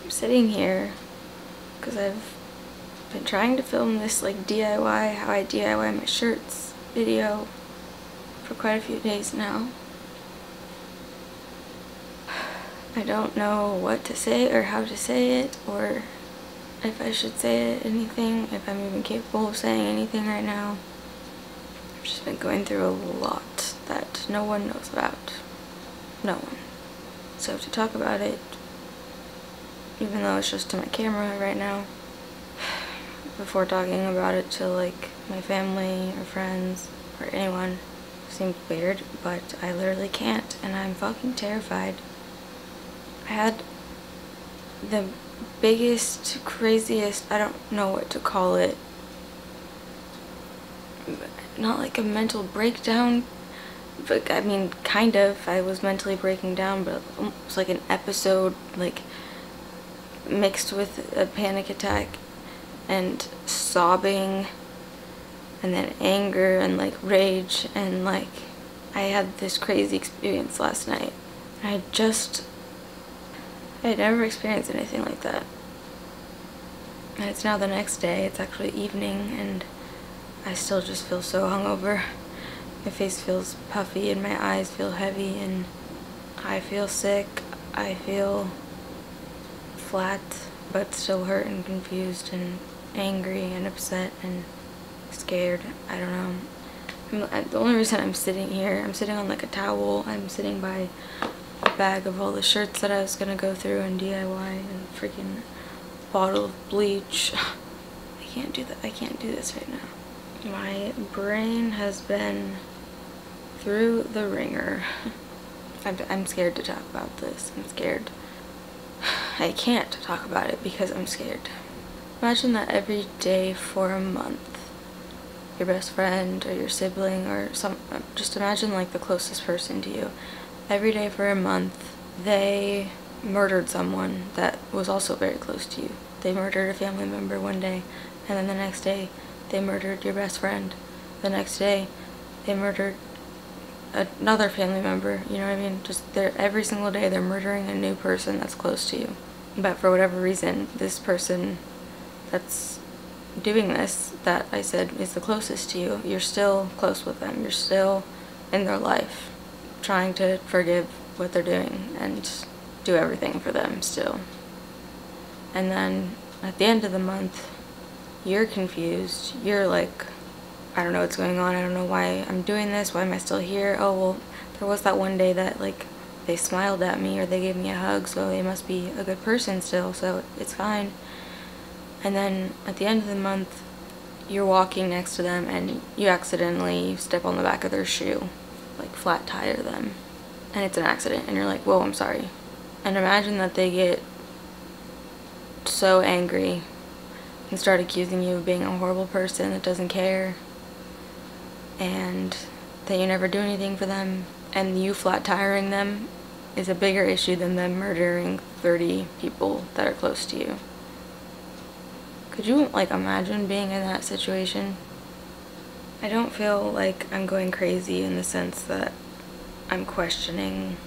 I'm sitting here because I've been trying to film this like DIY, how I DIY my shirts video for quite a few days now. I don't know what to say or how to say it, or if I should say anything, if I'm even capable of saying anything right now. I've just been going through a lot that no one knows about. No one. So to talk about it, even though it's just to my camera right now, before talking about it to like my family or friends or anyone, seemed weird, but I literally can't, and I'm fucking terrified. I had the biggest, craziest, I don't know what to call it, not like a mental breakdown, but I mean kind of. I was mentally breaking down, but it was like an episode, like mixed with a panic attack and sobbing and then anger and like rage, and like I had this crazy experience last night. I had never experienced anything like that. And it's now the next day, it's actually evening, and I still just feel so hungover. My face feels puffy and my eyes feel heavy and I feel sick. I feel flat, but still hurt and confused and angry and upset and scared. I don't know. The only reason I'm sitting here, I'm sitting on like a towel, I'm sitting by a bag of all the shirts that I was gonna go through and DIY, and freaking bottle of bleach. I can't do that. I can't do this right now. My brain has been through the ringer. I'm scared to talk about this. I'm scared. I can't talk about it because I'm scared. Imagine that every day for a month, your best friend or your sibling or just imagine like the closest person to you. Every day for a month, they murdered someone that was also very close to you. They murdered a family member one day, and then the next day, they murdered your best friend. The next day, they murdered another family member, you know what I mean? Just every single day they're murdering a new person that's close to you. But for whatever reason, this person that's doing this, that I said is the closest to you, you're still close with them. You're still in their life, trying to forgive what they're doing and do everything for them still. And then at the end of the month, you're confused. You're like, I don't know what's going on. I don't know why I'm doing this. Why am I still here? Oh, well, there was that one day that like they smiled at me or they gave me a hug, so they must be a good person still, so it's fine. And then at the end of the month, you're walking next to them and you accidentally step on the back of their shoe, like flat tire them, and it's an accident, and you're like, whoa, I'm sorry. And imagine that they get so angry and start accusing you of being a horrible person that doesn't care, and that you never do anything for them, and you flat tiring them is a bigger issue than them murdering 30 people that are close to you. Could you like imagine being in that situation? I don't feel like I'm going crazy in the sense that I'm questioning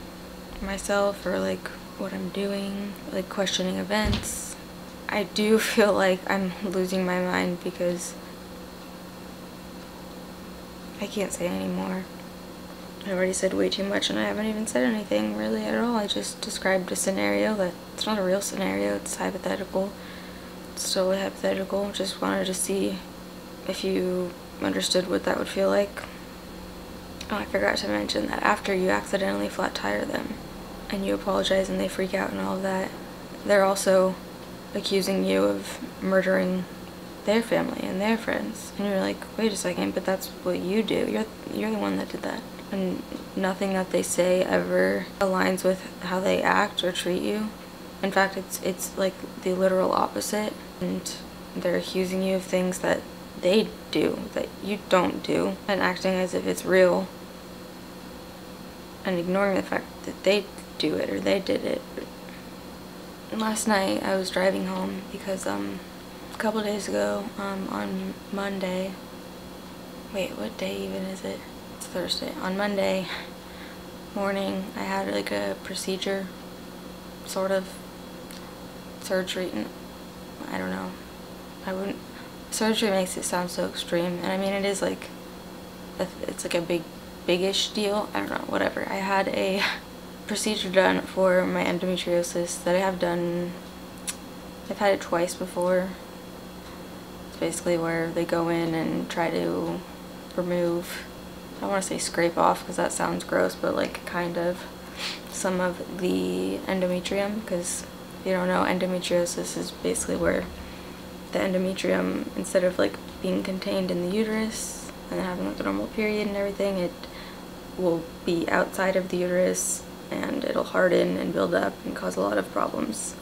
myself or like what I'm doing, like questioning events. I do feel like I'm losing my mind because I can't say anymore. I already said way too much and I haven't even said anything really at all. I just described a scenario that's not a real scenario, it's hypothetical. It's still hypothetical. Just wanted to see if you understood what that would feel like. Oh, I forgot to mention that after you accidentally flat tire them and you apologize and they freak out and all of that, they're also accusing you of murdering their family and their friends. And you're like, wait a second, but that's what you do. You're the one that did that. And nothing that they say ever aligns with how they act or treat you. In fact, it's like the literal opposite. And they're accusing you of things that they do, that you don't do, and acting as if it's real, and ignoring the fact that they do it or they did it. Last night I was driving home because a couple days ago, on Monday, wait, what day even is it? It's Thursday. On Monday morning I had like a procedure, sort of. surgery, I don't know, surgery makes it sound so extreme, and I mean it is like, it's like a big-ish deal, I don't know, whatever. I had a procedure done for my endometriosis that I've had it twice before. It's basically where they go in and try to remove, I don't want to say scrape off because that sounds gross, but like kind of some of the endometrium, because if you don't know, endometriosis is basically where the endometrium, instead of like being contained in the uterus and having like a normal period and everything, it will be outside of the uterus and it'll harden and build up and cause a lot of problems.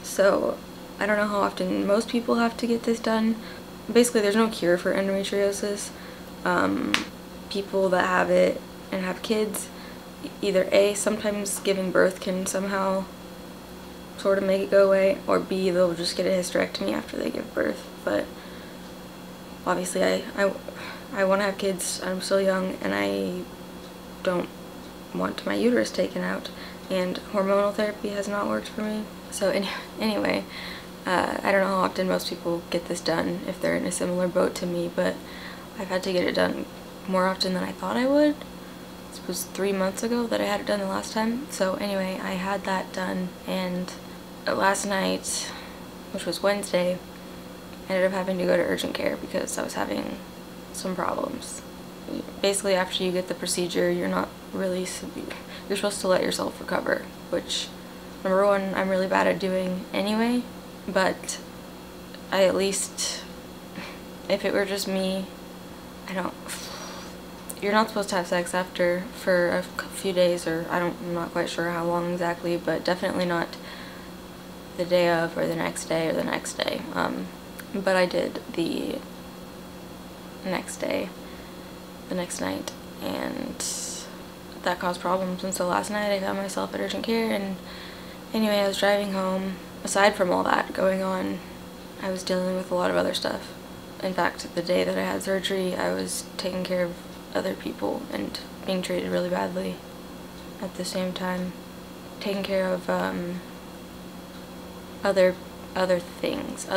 So I don't know how often most people have to get this done. Basically there's no cure for endometriosis. People that have it and have kids, either A, sometimes giving birth can somehow sort of make it go away, or B, they'll just get a hysterectomy after they give birth. But obviously I want to have kids, I'm still young, and I don't want my uterus taken out, and hormonal therapy has not worked for me. So anyway, I don't know how often most people get this done if they're in a similar boat to me, but I've had to get it done more often than I thought I would. This was 3 months ago that I had it done the last time. So anyway, I had that done, and last night, which was Wednesday, I ended up having to go to urgent care because I was having some problems. Basically, after you get the procedure, you're not really, you're supposed to let yourself recover, which, number one, I'm really bad at doing anyway, but I at least, if it were just me, you're not supposed to have sex after for a few days, or I'm not quite sure how long exactly, but definitely not the day of or the next day or the next day. But I did the next day, the next night, and that caused problems. And so last night I found myself at urgent care, and anyway, I was driving home. Aside from all that going on, I was dealing with a lot of other stuff. In fact, the day that I had surgery, I was taking care of other people and being treated really badly at the same time. Taking care of other things,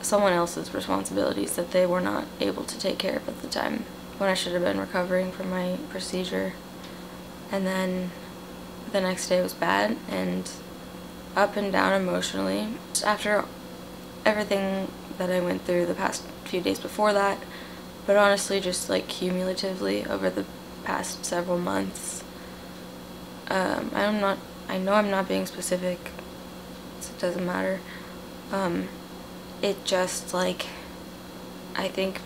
someone else's responsibilities that they were not able to take care of at the time, when I should have been recovering from my procedure. And then the next day was bad and up and down emotionally. After everything that I went through the past few days before that, but honestly just like cumulatively over the past several months, I know I'm not being specific, so it doesn't matter. It just, like, I think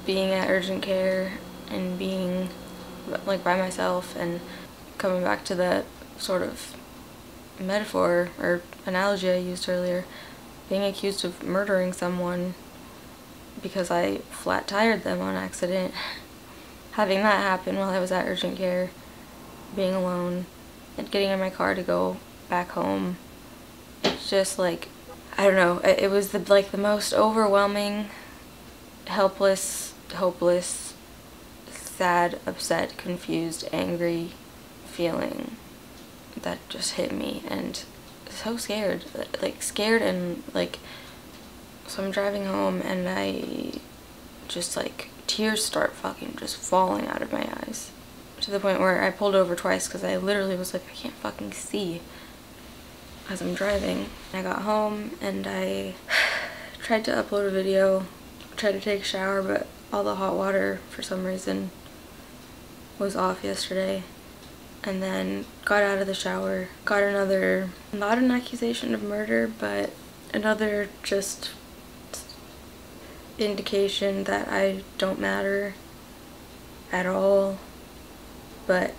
being at urgent care and being like by myself, and coming back to that sort of metaphor or analogy I used earlier, being accused of murdering someone because I flat tired them on accident, having that happen while I was at urgent care, being alone, and getting in my car to go back home. It's just like, I don't know, it was the most overwhelming, helpless, hopeless, sad, upset, confused, angry feeling that just hit me, and so scared, and like, so I'm driving home and I just like, tears start fucking just falling out of my eyes, to the point where I pulled over twice because I literally was like, I can't fucking see as I'm driving. I got home and I tried to upload a video, tried to take a shower, but all the hot water for some reason was off yesterday. And then got out of the shower, got another, not an accusation of murder, but another just indication that I don't matter at all, but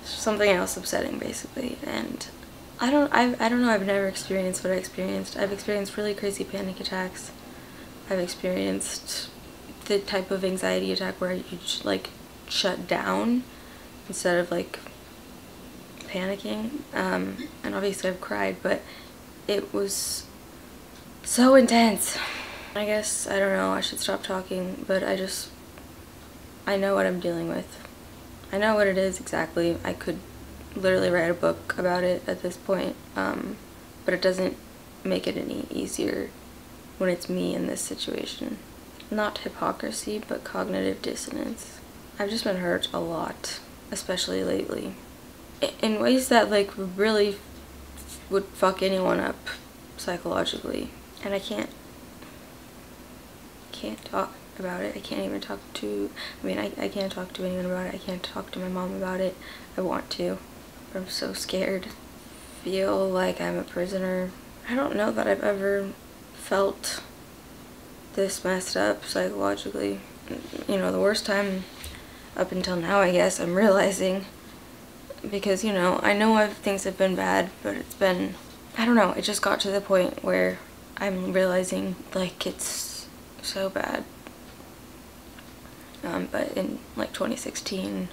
something else upsetting basically. And I don't know, I've never experienced what I experienced. I've experienced really crazy panic attacks. I've experienced the type of anxiety attack where you just like shut down instead of like panicking, and obviously I've cried, but it was so intense. I guess, I don't know, I should stop talking, but I know what I'm dealing with. I know what it is exactly. I could literally write a book about it at this point. but it doesn't make it any easier when it's me in this situation. Not hypocrisy, but cognitive dissonance. I've just been hurt a lot, especially lately, in ways that like really would fuck anyone up psychologically, and I can't talk about it. I can't even talk to, I can't talk to anyone about it. I can't talk to my mom about it. I want to, but I'm so scared. Feel like I'm a prisoner. I don't know that I've ever felt this messed up psychologically. You know, the worst time up until now, I guess, I'm realizing, because, you know, I know things have been bad, but it's been, I don't know, it just got to the point where I'm realizing, like, it's so bad. But in, like, 2016,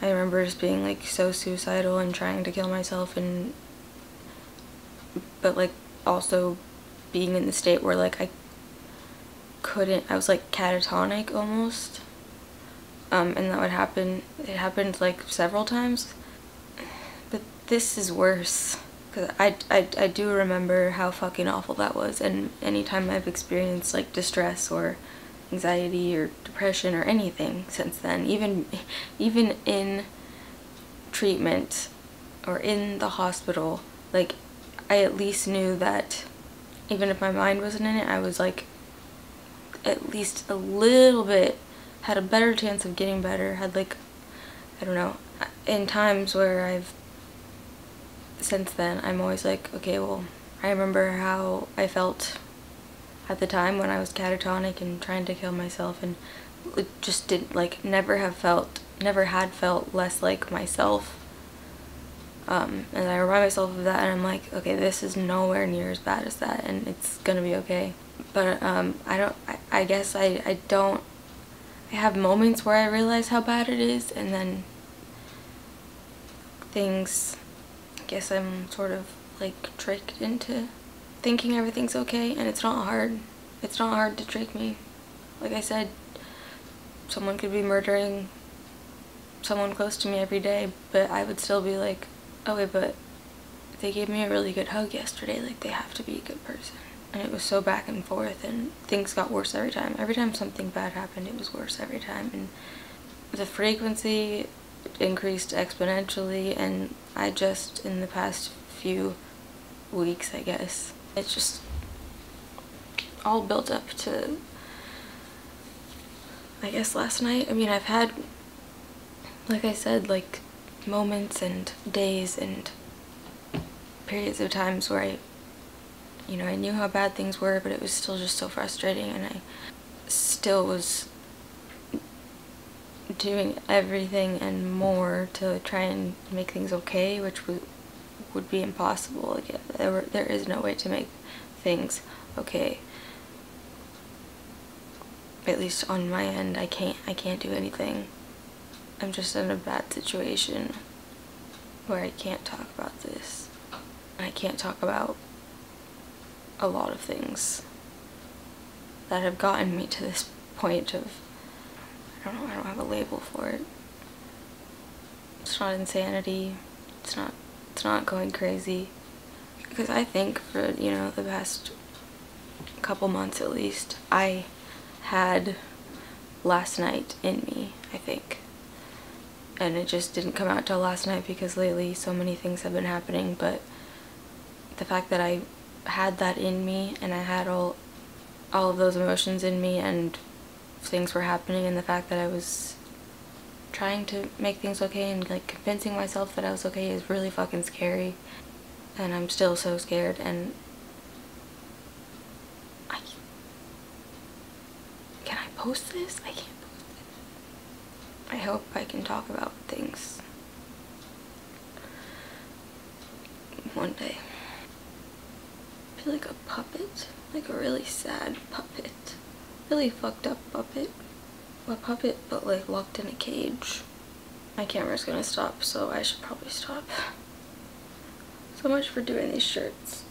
I remember just being, like, so suicidal and trying to kill myself, but, like, also being in the state where, like, I was, like, catatonic almost. And that would happen, it happened, like, several times. But this is worse, because I do remember how fucking awful that was, and anytime I've experienced, like, distress or anxiety or depression or anything since then, even in treatment or in the hospital, like, I at least knew that even if my mind wasn't in it, I was, like, at least a little bit, had a better chance of getting better, had, like, I don't know, in times where since then, I'm always like, okay, well, I remember how I felt at the time when I was catatonic and trying to kill myself, and it just didn't, like, never had felt less like myself. And I remind myself of that, and I'm like, okay, this is nowhere near as bad as that, and it's gonna be okay. But, I guess I have moments where I realize how bad it is, and then things, I guess I'm sort of, like, tricked into thinking everything's okay, and it's not hard. It's not hard to trick me. Like I said, someone could be murdering someone close to me every day, but I would still be like, oh wait, but they gave me a really good hug yesterday, like, they have to be a good person. And it was so back and forth, and things got worse every time. Every time something bad happened, it was worse every time, and the frequency increased exponentially, and I just, in the past few weeks, I guess, it's just all built up to, I guess, last night. I mean, I've had, like I said, like, moments and days and periods of times where I knew how bad things were, but it was still just so frustrating, and I still was doing everything and more to try and make things okay, which would be impossible. Like, there is no way to make things okay. At least on my end, I can't do anything. I'm just in a bad situation where I can't talk about this. I can't talk about a lot of things that have gotten me to this point of, I don't know, I don't have a label for it. It's not insanity. It's not going crazy. Because I think for, the past couple months at least, I had last night in me, I think. And it just didn't come out till last night because lately so many things have been happening, but the fact that I had that in me, and I had all of those emotions in me, and things were happening, and the fact that I was trying to make things okay and, like, convincing myself that I was okay is really fucking scary. And I'm still so scared, and can I post this? I can't post it. I hope I can talk about things one day. I feel like a puppet, like a really sad puppet, really fucked up puppet. A puppet, but, like, locked in a cage. My camera's gonna stop, so I should probably stop. So much for doing these shirts.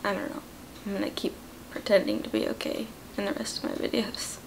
I don't know. I'm gonna keep pretending to be okay in the rest of my videos.